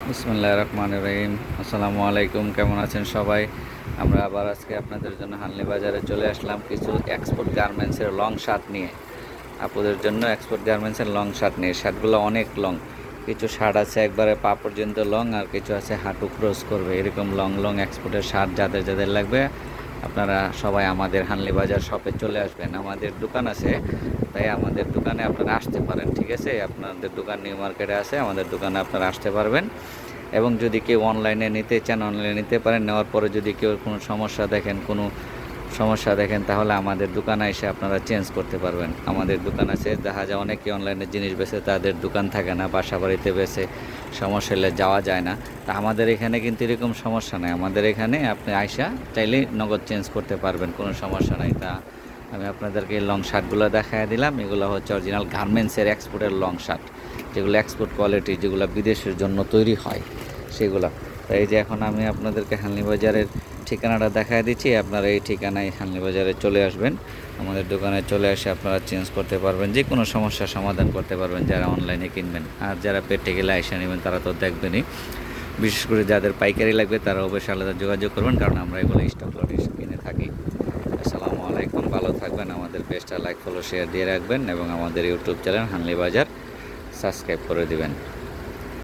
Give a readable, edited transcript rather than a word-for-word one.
বিসমিল্লাহির রহমানির রহিম। আসসালামু আলাইকুম, কেমন আছেন সবাই? আমরা আবার আজকে আপনাদের জন্য হানলি বাজারে চলে আসলাম কিছু এক্সপোর্ট গার্মেন্টসের লং শার্ট নিয়ে। আপুদের জন্য এক্সপোর্ট গার্মেন্টসের লং শার্ট নিয়ে, শার্টগুলো অনেক লং। কিছু শার্ট আছে একবারে পা পর্যন্ত লং, আর কিছু আছে হাঁটু ক্রস করবে, এরকম লং লং এক্সপোর্টের শার্ট যাদের যাদের লাগবে আপনারা সবাই আমাদের হানলি বাজার শপে চলে আসবেন। আমাদের দোকান আছে, তাই আমাদের দোকানে আপনারা আসতে পারেন। ঠিক আছে, আপনাদের দোকান নিউ মার্কেটে আছে, আমাদের দোকানে আপনারা আসতে পারবেন। এবং যদি কেউ অনলাইনে নিতে চান অনলাইনে নিতে পারেন। নেওয়ার পরে যদি কেউ কোনো সমস্যা দেখেন তাহলে আমাদের দোকানে এসে আপনারা চেঞ্জ করতে পারবেন। আমাদের দোকান আছে, দেখা যায় অনেকে অনলাইনে জিনিস বেচে, তাদের দোকান থাকে না, বাসা বাড়িতে বেচে, সমস্যা হলে যাওয়া যায় না। তা আমাদের এখানে কিন্তু এরকম সমস্যা নেই। আমাদের এখানে আপনি আইসা চাইলেই নগদ চেঞ্জ করতে পারবেন, কোনো সমস্যা নাই। তা আমি আপনাদেরকে এই লং শার্টগুলো দেখাই দিলাম। এগুলো হচ্ছে অরিজিনাল গার্মেন্টসের এক্সপোর্টের লং শার্ট, যেগুলো এক্সপোর্ট কোয়ালিটি, যেগুলো বিদেশের জন্য তৈরি হয় সেগুলো। তো এই যে এখন আমি আপনাদেরকে হানলি বাজারের ঠিকানাটা দেখায় দিচ্ছি, আপনারা এই ঠিকানায় হানলি বাজারে চলে আসবেন। আমাদের দোকানে চলে এসে আপনারা চেঞ্জ করতে পারবেন, যে কোনো সমস্যার সমাধান করতে পারবেন যারা অনলাইনে কিনবেন। আর যারা প্র্যাকটিক্যালি আইসা নেবেন তারা তো দেখবেনই। বিশেষ করে যাদের পাইকারি লাগবে তারা অবশ্যই আলাদা যোগাযোগ করবেন, কারণ আমরা এগুলো স্টক লটে কিনে থাকি। আসসালামু আলাইকুম, ভালো থাকবেন। আমাদের পেজটা লাইক ফলো শেয়ার দিয়ে রাখবেন এবং আমাদের ইউটিউব চ্যানেল হানলি বাজার সাবস্ক্রাইব করে দিবেন।